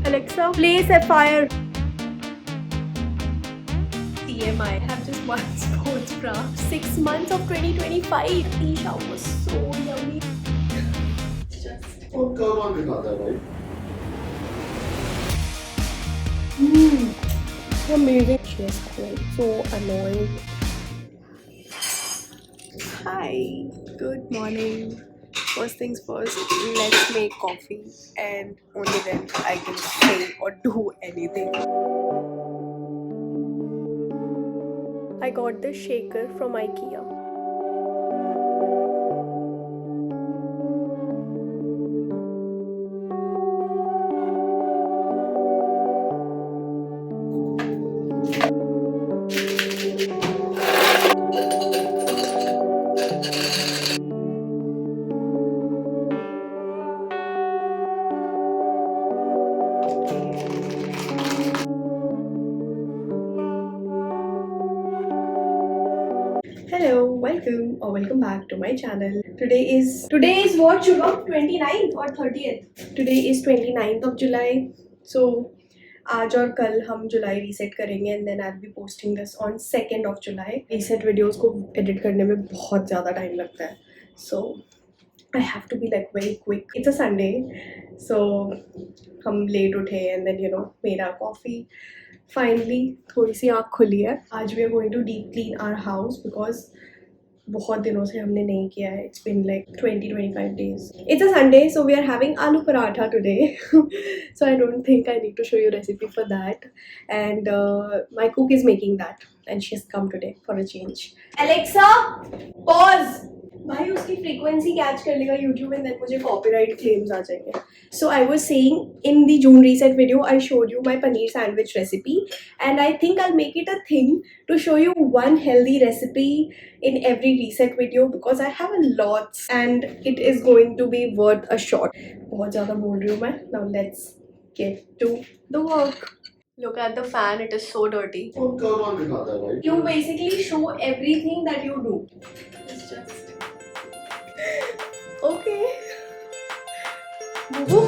Alexa, play Sapphire. TMI, have just won sports bra. 6 months of 2025. Tea shower was so yummy. Just. वो कब on दिखाता है भाई? Amazing. She is so annoying. Hi, good morning. First things first, let's make coffee and only then I can say or do anything. I got this shaker from IKEA. Hello, welcome or welcome back to my channel. Today is what, Shubham? 29th or 30th? Today is 29th of July. So आज और कल हम जुलाई reset करेंगे and then I will be posting this on 2nd of July. Reset videos को edit करने में बहुत ज़्यादा टाइम लगता है, so I have to be like very quick. It's a Sunday, so हम लेट उठे एंड देन मेरा कॉफ़ी फाइनली थोड़ी सी आँख खुली है. आज we are going to deep clean our house because बहुत दिनों से हमने नहीं किया है. It's been like 20-25 days. It's a Sunday, so we are having aloo paratha today. So I don't think I need to show you recipe for that. And my cook is making that, and she's come today for a change. Alexa, pause. भाई उसकी frequency catch कर लेगा YouTube and then मुझे copyright claims आ जाएंगे. So I was saying in the June reset video I showed you my paneer sandwich recipe and I think I make it a thing to show you one healthy recipe in every reset video because I have a lot and it is going to be worth a shot. बहुत ज़्यादा बोल रही हूँ मैं. Now let's get to the work. Look at the fan, it is so dirty. वो कब on दिखाता है भाई? You basically show everything that you do. It's just okay. Boo-boo.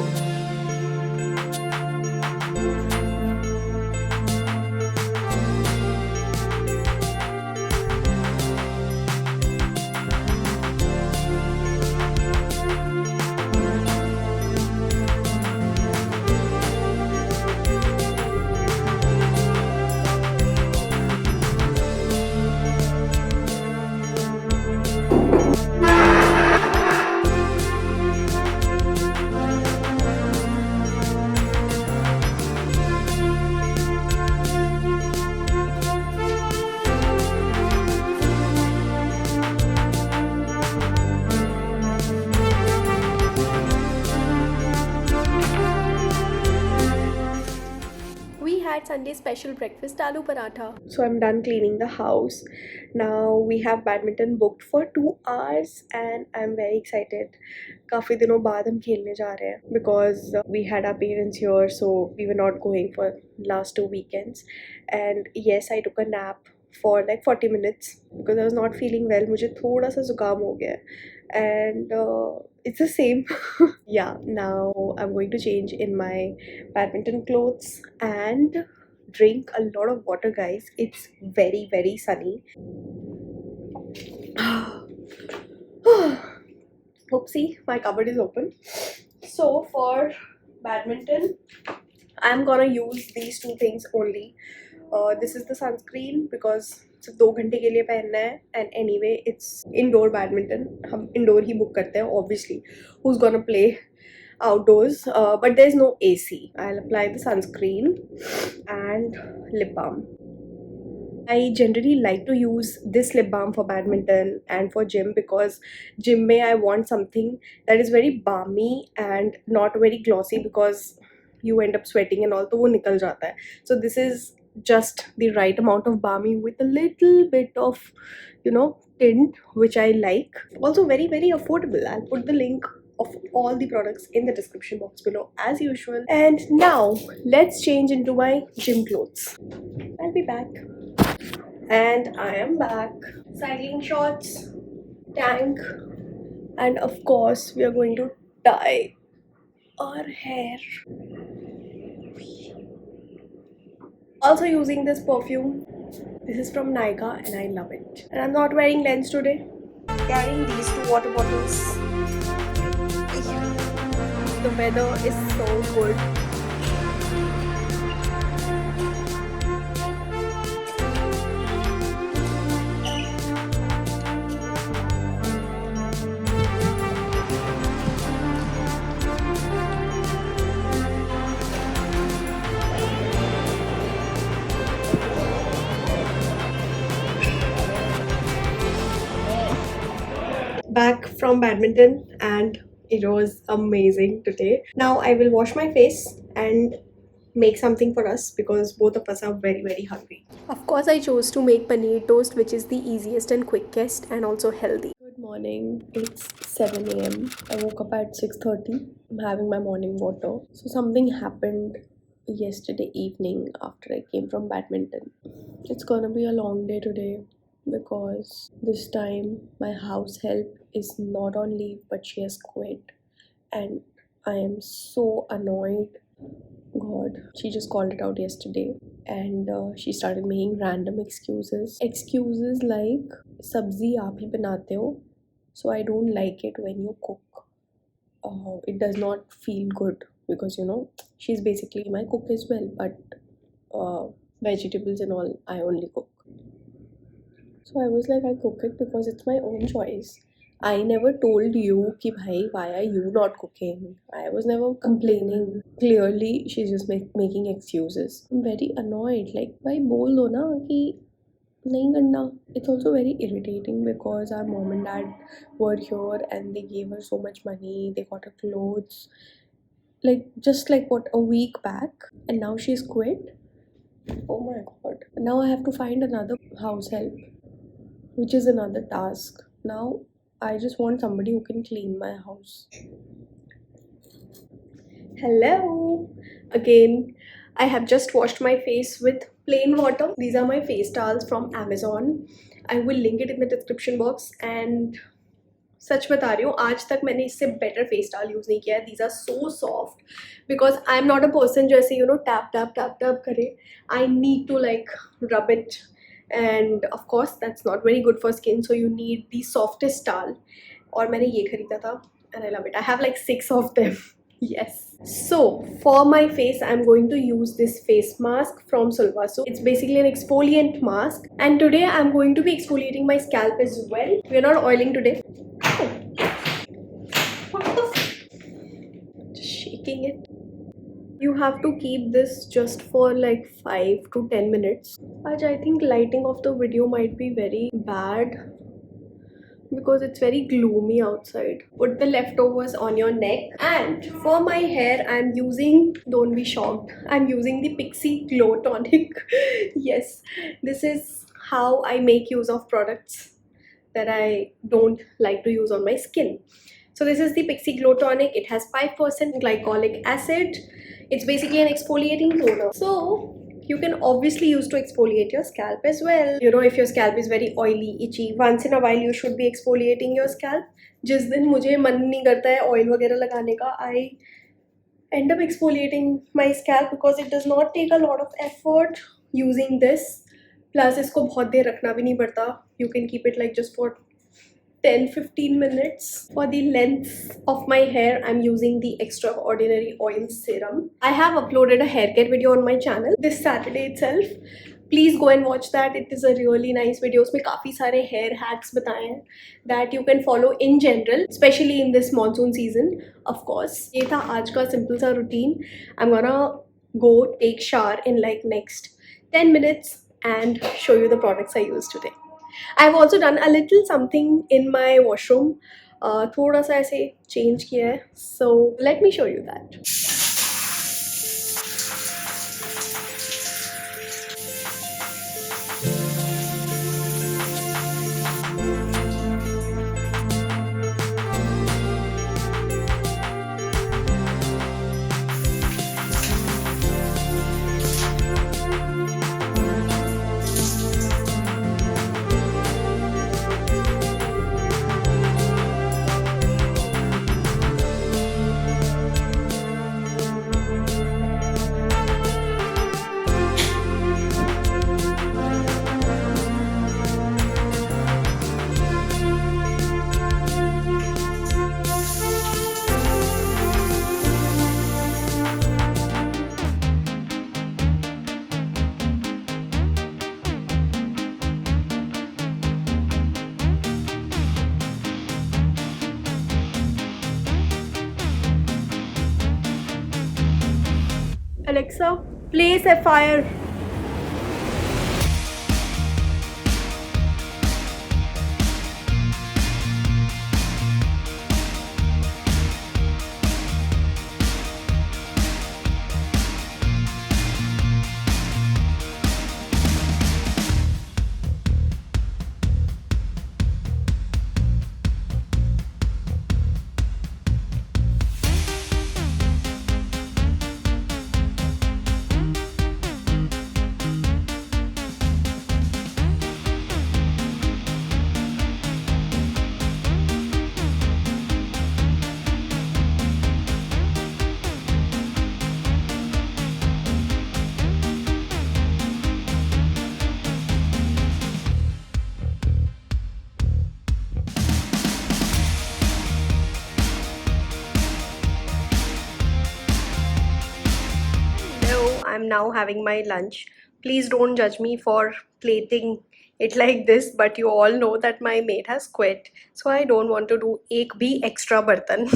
Sunday special breakfast aloo paratha. So I'm done cleaning the house. Now we have badminton booked for 2 hours and I'm very excited. काफ़ी दिनों बाद हम खेलने जा रहे हैं because we had our parents here, so we were not going for last 2 weekends. And yes, I took a nap for like 40 minutes because I was not feeling well. मुझे थोड़ा सा जुकाम हो गया है and it's the same. Yeah, now I'm going to change in my badminton clothes and drink a lot of water, guys. It's very sunny. Oopsie, my cupboard is open. So for badminton I'm gonna use these two things only. This is the sunscreen because सिर्फ 2 घंटे के लिए पहनना है and anyway it's indoor badminton. हम indoor ही book करते हैं obviously. Who is gonna play outdoors, but there's no AC. I'll apply the sunscreen and lip balm. I generally like to use this lip balm for badminton and for gym because gym mein I want something that is very balmy and not very glossy because you end up sweating and all, तो वो निकल जाता है. So this is just the right amount of balmy with a little bit of tint, which I like. Also very affordable. I'll put the link of all the products in the description box below as usual. And now let's change into my gym clothes. I'll be back. And I am back. Cycling shorts, tank, and of course we are going to dye our hair. Also using this perfume. This is from Nykaa and I love it. And I'm not wearing lens today. Carrying these two water bottles. The weather is so good. Back from badminton and it was amazing today. Now I will wash my face and make something for us because both of us are very hungry. Of course I chose to make paneer toast, which is the easiest and quickest and also healthy. Good morning. It's 7 a.m. I woke up at 6:30. I'm having my morning water. So something happened yesterday evening after I came from badminton. It's gonna be a long day today because this time my house help is not on leave but she has quit and I am so annoyed. God, she just called it out yesterday and she started making random excuses. Excuses like sabzi aap hi banate ho, so I don't like it when you cook. It does not feel good because she's basically my cook as well, but vegetables and all I only cook. So I was like, I cook it because it's my own choice. I never told you ki bhai, why are you not cooking? I was never complaining. Clearly, she's just making excuses. I'm very annoyed. Like, why bol do na ki nahi karna? It's also very irritating because our mom and dad were here and they gave her so much money. They got her clothes. Like, just like what, a week back. And now she's quit. Oh my god. Now I have to find another house help, which is another task. Now I just want somebody who can clean my house. Hello again. I have just washed my face with plain water. These are my face towels from Amazon. I will link it in the description box. And सच बता रही हूँ, आज तक मैंने इससे better face towel use नहीं किया है. These are so soft because I am not a person जो ऐसे tap tap tap tap करे. I need to like rub it. And of course that's not very good for skin, so you need the softest towel. और मैंने ये खरीदा था and I love it. I have like 6 of them. Yes. So for my face I'm going to use this face mask from Sulvasu. It's basically an exfoliant mask and today I'm going to be exfoliating my scalp as well. We are not oiling today. What the just shaking it. You have to keep this just for like 5 to 10 minutes. I think lighting of the video might be very bad because it's very gloomy outside. Put the leftovers on your neck. And for my hair I'm using, don't be shocked, I'm using the Pixi Glow Tonic. Yes, this is how I make use of products that I don't like to use on my skin. So this is the Pixi Glow Tonic. It has 5% glycolic acid. It's basically an exfoliating toner. So you can obviously use to exfoliate your scalp as well. If your scalp is very oily, itchy, once in a while you should be exfoliating your scalp. जिस दिन मुझे मन नहीं करता है oil वगैरह लगाने का, I end up exfoliating my scalp because it does not take a lot of effort using this. Plus इसको बहुत देर रखना भी नहीं पड़ता. You can keep it like just for 10-15 minutes. For the length of my hair, I'm using the Extraordinary Oil Serum. I have uploaded a hair care video on my channel this Saturday itself. Please go and watch that. It is a really nice video. उसमें काफ़ी सारे hair hacks बताए हैं that you can follow in general, especially in this monsoon season. Of course, ये था आज का simple सा routine. I'm gonna go take shower in like next 10 minutes and show you the products I used today. I've also done a little something in my washroom. थोड़ा सा ऐसे change किया है. So let me show you that. Alexa, play Sapphire. Hello, I'm now having my lunch. Please don't judge me for plating it like this, but you all know that my maid has quit. So I don't want to do ek bhi extra bartan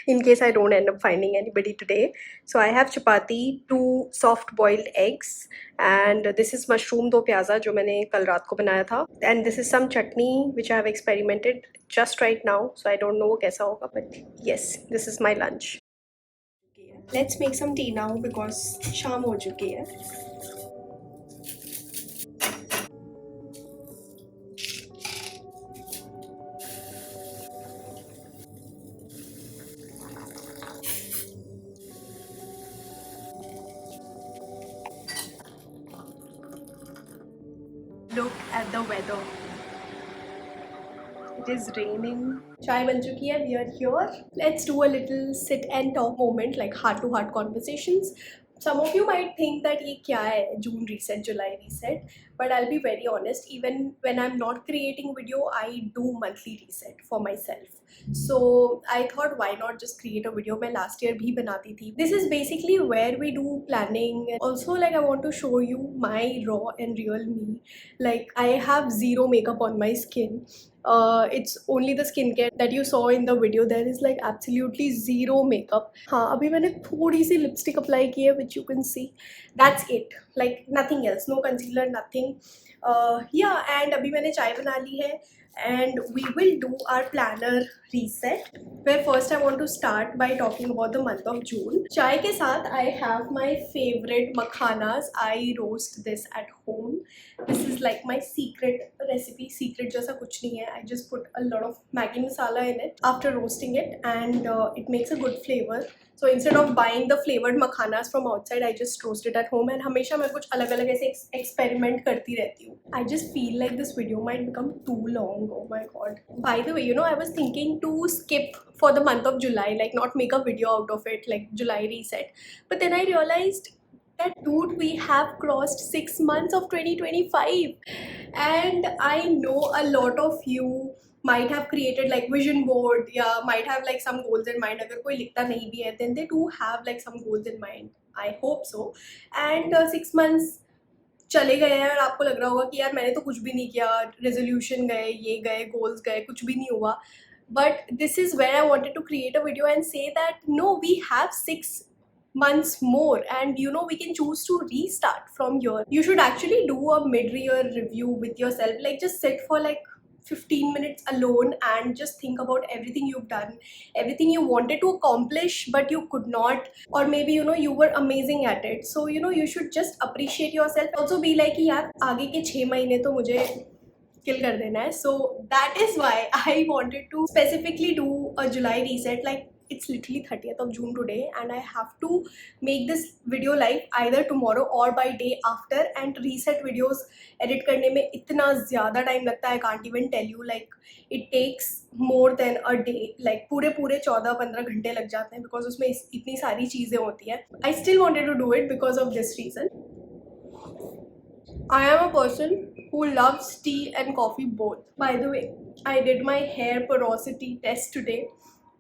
in case I don't end up finding anybody today. So I have chapati, 2 soft boiled eggs, and this is mushroom do pyaza जो मैंने कल रात को बनाया था. And this is some chutney which I have experimented just right now. So I don't know वो कैसा होगा, but yes, this is my lunch. Let's make some tea now because शाम हो चुकी है. Look at the weather. It is raining. Chai ban chuki hai. We are here. Let's do a little sit and talk moment, like heart to heart conversations. Some of you might think that ये क्या है, June reset, July reset, but I'll be very honest, even when I'm not creating video, I do monthly reset for myself. So I thought why not just create a video. मैं last year भी बनाती थी. This is basically where we do planning. Also, like, I want to show you my raw and real me. Like, I have zero makeup on my skin. It's only the skincare that you saw in the video. There is like absolutely zero makeup. हाँ, अभी मैंने थोड़ी सी lipstick apply की है, which you can see. That's it. Like nothing else. No concealer, nothing. Yeah, and अभी मैंने चाय बना ली है. And we will do our planner reset, where first I want to start by talking about the month of June. Chai ke saath I have my favorite makhanas. I roast this at home. This is like my secret recipe. Secret jaisa kuch nahi hai. I just put a lot of Maggi masala in it after roasting it, and it makes a good flavor. So instead of buying the flavored makhanas from outside, I just roast it at home. And हमेशा मैं कुछ अलग-अलग ऐसे experiment करती रहती हूँ. I just feel like this video might become too long. Oh my god. By the way, you know, I was thinking to skip for the month of July, like not make a video out of it, like July reset. But then I realized that, dude, we have crossed 6 months of 2025. And I know a lot of you might have created like vision board, yeah, might have like some goals in mind. अगर कोई लिखता नहीं भी है, then they do have like some goals in mind. I hope so. And 6 months चले गए हैं और आपको लग रहा होगा कि यार मैंने तो कुछ भी नहीं किया, रेजोल्यूशन गए, ये गए, गोल्स गए, कुछ भी नहीं हुआ. But this is where I wanted to create a video and say that no, we have 6 months more, and you know, we can choose to restart from here. You should actually do a mid-year review with yourself, like just sit for like 15 minutes alone and just think about everything you've done, everything you wanted to accomplish but you could not, or maybe you know you were amazing at it. So you know, you should just appreciate yourself. Also be like कि यार आगे के 6 महीने तो मुझे kill कर देना है. So that is why I wanted to specifically do a July reset. Like, it's literally 30th of June today, and I have to make this video live either tomorrow or by day after. And reset videos edit करने में इतना ज़्यादा time लगता है, I can't even tell you. Like, it takes more than a day. Like पूरे 14-15 घंटे लग जाते हैं because उसमें इतनी सारी चीज़ें होती हैं. I still wanted to do it because of this reason. I am a person who loves tea and coffee both. By the way, I did my hair porosity test today.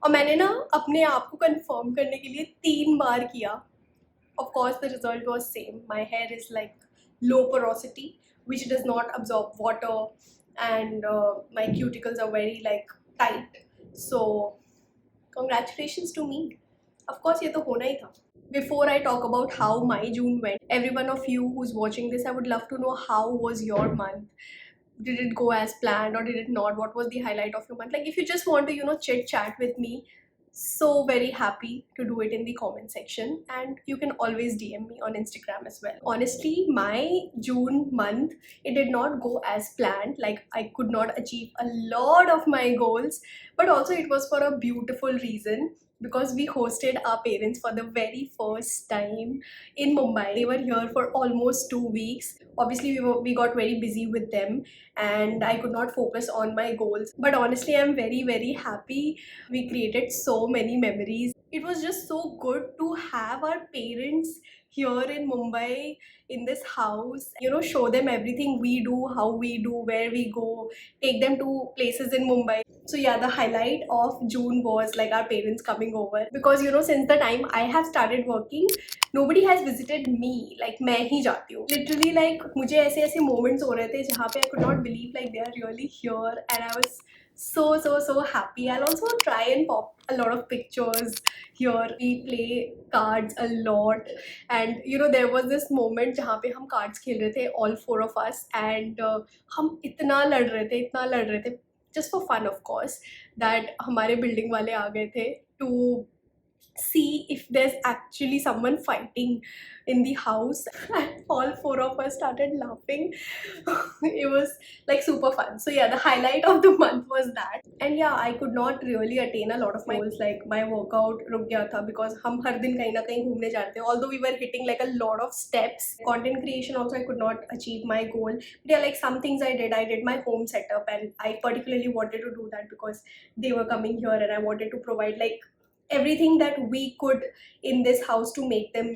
और मैंने ना अपने आप को कंफर्म करने के लिए 3 बार किया. Of course, the result was same. My hair is like low porosity, which does not absorb water, and my cuticles are very like tight. So, congratulations to me. Of course, ये तो होना ही था. Before I talk about how my June went, every one of you who's watching this, I would love to know how was your month. Did it go as planned or did it not? What was the highlight of your month? Like, if you just want to, chit chat with me, so very happy to do it in the comment section, and you can always DM me on Instagram as well. Honestly, my June month, it did not go as planned. Like, I could not achieve a lot of my goals, but also it was for a beautiful reason, because we hosted our parents for the very first time in Mumbai. They were here for almost 2 weeks. Obviously, we got very busy with them, and I could not focus on my goals. But honestly, I'm very, very happy. We created so many memories. It was just so good to have our parents here in Mumbai, in this house, show them everything we do, how we do, where we go, take them to places in Mumbai. So yeah, the highlight of June was like our parents coming over, because since the time I have started working, nobody has visited me. Like, मैं ही जाती हूँ literally. Like, मुझे ऐसे moments हो रहे थे जहाँ पे I could not believe like they are really here, and I was so happy. I'll also try and pop a lot of pictures here. We play cards a lot, and there was this moment जहाँ पे हम cards खेल रहे थे, all four of us, and हम इतना लड़ रहे थे just for fun, of course, that हमारे building वाले आ गए थे to see if there's actually someone fighting in the house, and all four of us started laughing. It was like super fun. So yeah, the highlight of the month was that. And yeah, I could not really attain a lot of my goals. Like, my workout रुक गया था because हम हर दिन कहीं ना कहीं घूमने जाते हैं. Although we were hitting like a lot of steps. Content creation also, I could not achieve my goal. But yeah, like, some things I did my home setup, and I particularly wanted to do that because they were coming here, and I wanted to provide like everything that we could in this house to make them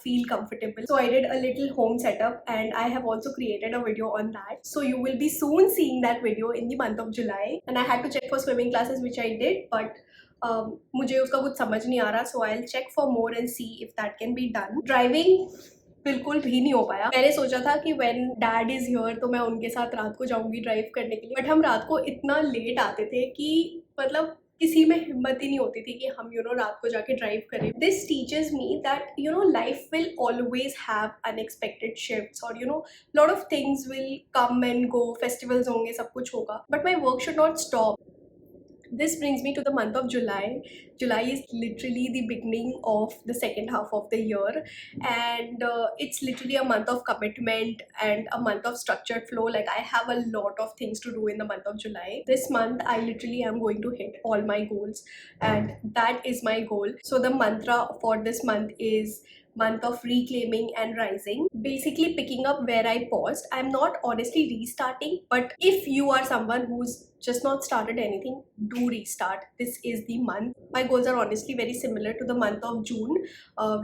feel comfortable. So I did a little home setup, and I have also created a video on that, so you will be soon seeing that video in the month of July. And I had to check for swimming classes, which I did, but मुझे उसका कुछ समझ नहीं आ रहा, so I'll check for more and see if that can be done. Driving बिल्कुल भी नहीं हो पाया. मैंने सोचा था कि when dad is here तो मैं उनके साथ रात को जाऊंगी ड्राइव करने के लिए, बट हम रात को इतना लेट आते थे कि मतलब किसी में हिम्मत ही नहीं होती थी कि हम रात को जाके ड्राइव करें. This teaches me that life will always have unexpected shifts, और lot of things will come and go. Festivals होंगे, सब कुछ होगा, but my work should not stop. This brings me to the month of July. July is literally the beginning of the second half of the year, and it's literally a month of commitment and a month of structured flow. Like, I have a lot of things to do in the month of July. This month I literally am going to hit all my goals, and that is my goal. So the mantra for this month is month of reclaiming and rising, basically picking up where I paused. I'm not honestly restarting, but if you are someone who's just not started anything, do restart. This is the month. My goals are honestly very similar to the month of June,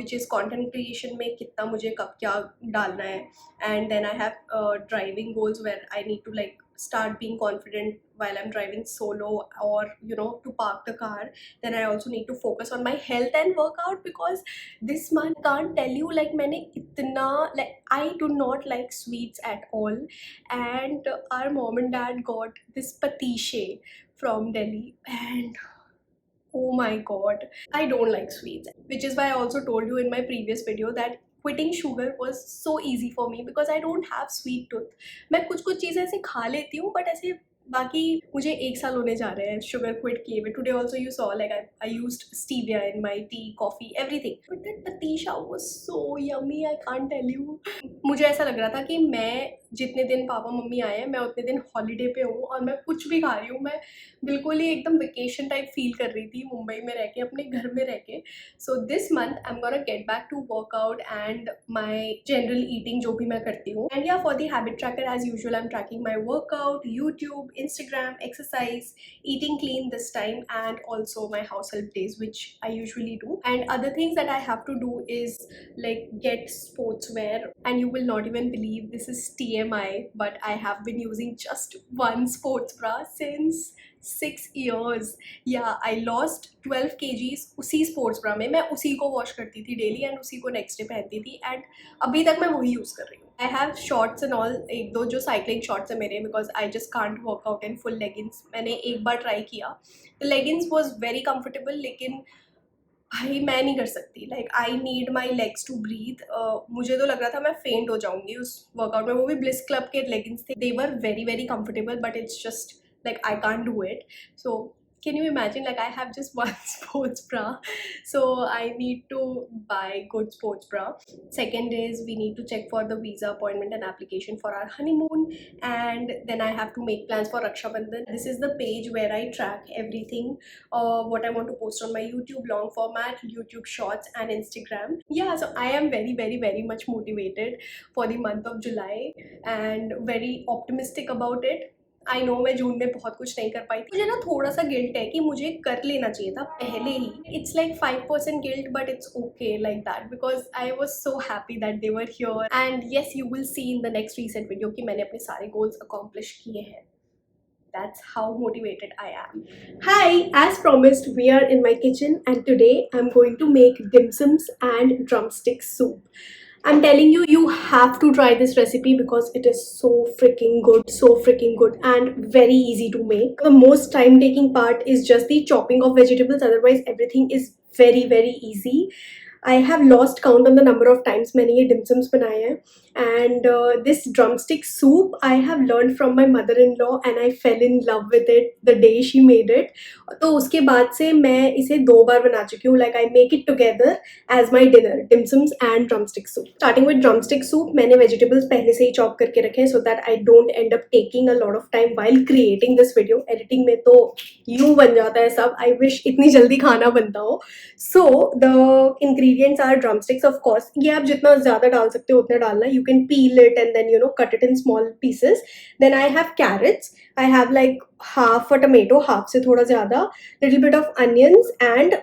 which is content creation में कितना मुझे कब क्या डालना है, and then I have driving goals where I need to like start being confident while I'm driving solo, or to park the car. Then I also need to focus on my health and workout, because this month, can't tell you, like, मैंने इतना, like, I do not like sweets at all, and our mom and dad got this patiche from Delhi, and oh my god, I don't like sweets, which is why I also told you in my previous video that quitting sugar was so easy for me because I don't have sweet tooth. मैं कुछ चीज़ें ऐसे खा लेती हूँ, but ऐसे बाकी मुझे 1 साल होने जा रहे हैं sugar quit किए हुए. Today also you saw like I used stevia in my tea, coffee, everything. But that patisha was so yummy, I can't tell you. मुझे ऐसा लग रहा था कि मैं जितने दिन पापा मम्मी आए हैं, मैं उतने दिन हॉलीडे पे हूँ और मैं कुछ भी खा रही हूँ. मैं बिल्कुल ही एकदम वेकेशन टाइप फील कर रही थी मुंबई में रह के, अपने घर में रह के. So this month I am gonna get back to workout and my general eating जो भी मैं करती हूँ. And yeah for the habit tracker as usual I am tracking my workout, YouTube, Instagram, exercise, eating clean this time, and also my house help days, which I usually do. And other things that I have to do is like get sportswear, and you will not even believe this is TMI, but I have been using just one sports bra since 6 years. Yeah, I lost 12 kgs उसी sports bra में. मैं उसी को wash करती थी daily and उसी को next day पहनती थी, and अभी तक मैं वही use कर रही हूँ. I have shorts and all, एक दो जो cycling shorts है मेरे, because I just can't work out in full leggings. मैंने एक बार try किया, the leggings was very comfortable, लेकिन भाई मैं नहीं कर सकती, like I need my legs to breathe. मुझे तो लग रहा था मैं फेंट हो जाऊंगी उस वर्कआउट में. वो भी ब्लिस क्लब के लेगिंग्स थे, they were very very comfortable, but it's just like I can't do it. So can you imagine, like I have just one sports bra, so I need to buy good sports bra. Second is we need to check for the visa appointment and application for our honeymoon, and then I have to make plans for Raksha Bandhan. This is the page where I track everything, what I want to post on my YouTube long format, YouTube shorts and Instagram. Yeah, so I am very very very much motivated for the month of July and very optimistic about it. I know मैं जून में बहुत कुछ नहीं कर पाई थी. मुझे ना थोड़ा सा गिल्ट है कि मुझे कर लेना चाहिए था पहले ही. It's like 5% guilt, but it's okay like that because I was so happy that they were here. And yes, you will see in the next recent video कि मैंने अपने सारे गोल्स अकॉम्प्लिश किए हैं. That's how motivated I am. Hi, as promised, we are in my kitchen and today I'm going to make dim sums and drumstick soup. I'm telling you, you have to try this recipe because it is so freaking good and very easy to make. The most time taking part is just the chopping of vegetables, otherwise everything is very very easy. I have lost count on the number of times मैंने ये dim sums बनाए हैं. And this drumstick soup I have learned from my mother-in-law and I fell in love with it the day she made it. तो उसके बाद से मैं इसे 2 बार बना चुकी हूँ. Like I make it together as my dinner, dim sums and drumstick soup. Starting with drumstick soup, मैंने vegetables पहले से ही chop करके रखे हैं so that I don't end up taking a lot of time while creating this video. Editing में तो यूं बन जाता है सब. I wish इतनी जल्दी खाना बनता हो. So the ingredients are drumsticks, of course. ये आप जितना ज़्यादा डाल सकते हो उतना डालना. You can peel it and then cut it in small pieces. Then I have carrots. I have like half a tomato, half से थोड़ा ज़्यादा, little bit of onions, and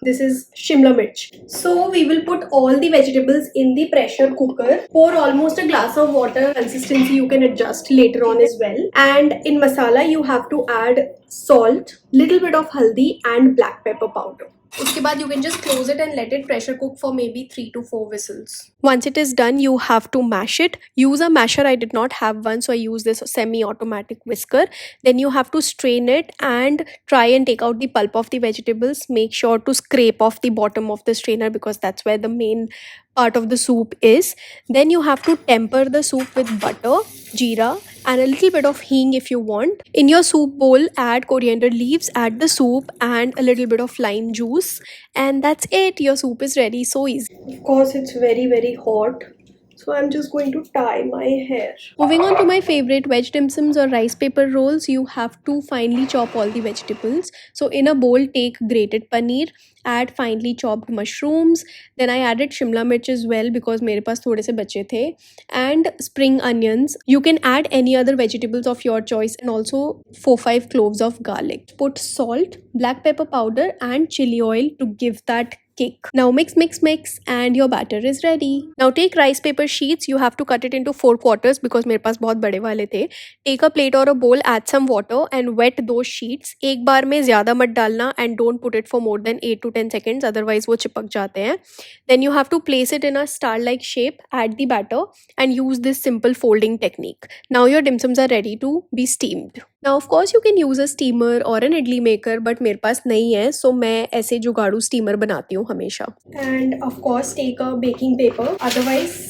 this is shimla mirch. So we will put all the vegetables in the pressure cooker. Pour almost a glass of water. Consistency you can adjust later on as well. And in masala you have to add salt, little bit of haldi and black pepper powder. उसके बाद you can just close it and let it pressure cook for maybe 3 to 4 whistles. Once it is done, you have to mash it. Use a masher. I did not have one, so I use this semi-automatic whisker. Then you have to strain it and try and take out the pulp of the vegetables. Make sure to scrape off the bottom of the strainer because that's where the main part of the soup is. Then you have to temper the soup with butter, jeera and a little bit of hing if you want. In your soup bowl, add coriander leaves, add the soup and a little bit of lime juice, and that's it. Your soup is ready. So easy. Of course, it's very very hot, so I'm just going to tie my hair. Moving on to my favorite veg dim sums or rice paper rolls, you have to finely chop all the vegetables. So in a bowl, take grated paneer, add finely chopped mushrooms, then I added shimla mirch as well because मेरे पास थोड़े से बचे थे, and spring onions. You can add any other vegetables of your choice and also 4-5 cloves of garlic. Put salt, black pepper powder and chili oil to give that kick. Now mix and your batter is ready. Now take rice paper sheets. You have to cut it into 4 quarters because मेरे पास बहुत बड़े वाले थे. Take a plate or a bowl, add some water and wet those sheets. एक बार में ज़्यादा मत डालना and don't put it for more than 8 to 10 seconds, otherwise वो चिपक जाते हैं. Then you have to place it in a star-like shape, add the batter and use this simple folding technique. Now your dim sums are ready to be steamed. Now of course you can use a steamer or an idli maker, but मेरे पास नहीं है, so मैं ऐसे जुगाड़ू steamer बनाती हूँ हमेशा. And of course take a baking paper, otherwise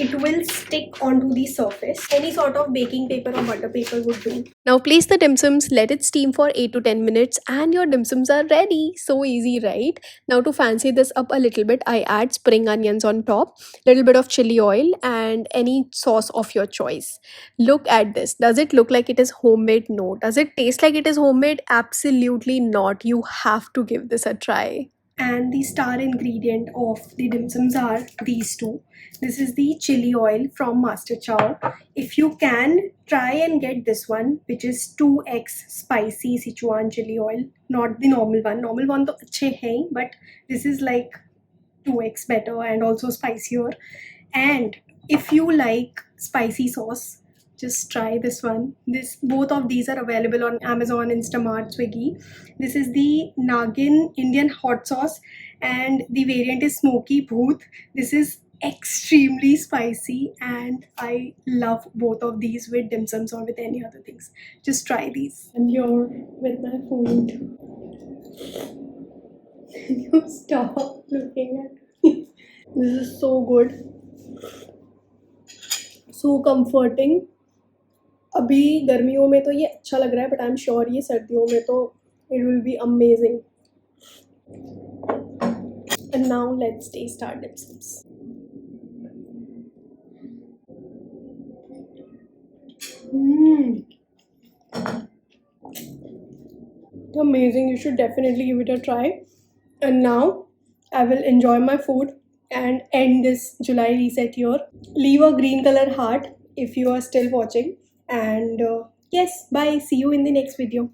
it will stick onto the surface. Any sort of baking paper or butter paper would do. Now place the dim sums, let it steam for 8 to 10 minutes and your dim sums are ready. So easy, right? Now to fancy this up a little bit, I add spring onions on top, little bit of chili oil and any sauce of your choice. Look at this. Does it look like it is homemade? No. Does it taste like it is homemade? Absolutely not. You have to give this a try. And the star ingredient of the dim sums are these two. This is the chili oil from Master Chow. If you can, try and get this one, which is 2x spicy Sichuan chili oil, not the normal one. Normal one तो अच्छे हैं, but this is like 2x better and also spicier. And if you like spicy sauce, just try this one. Both of these are available on Amazon, Instamart, Swiggy. This is the Nagin Indian hot sauce and the variant is Smoky Bhoot. This is extremely spicy and I love both of these with dim sums or with any other things. Just try these. And here with my food. You stop looking at me. This is so good. So comforting. अभी गर्मियों में तो ये अच्छा लग रहा है, but I'm sure ये सर्दियों में तो it will be amazing. And now let's taste our dim sums. Amazing. You should definitely give it a try. And now I will enjoy my food and end this July reset here. Leave a green color heart if you are still watching. And yes, bye. See you in the next video.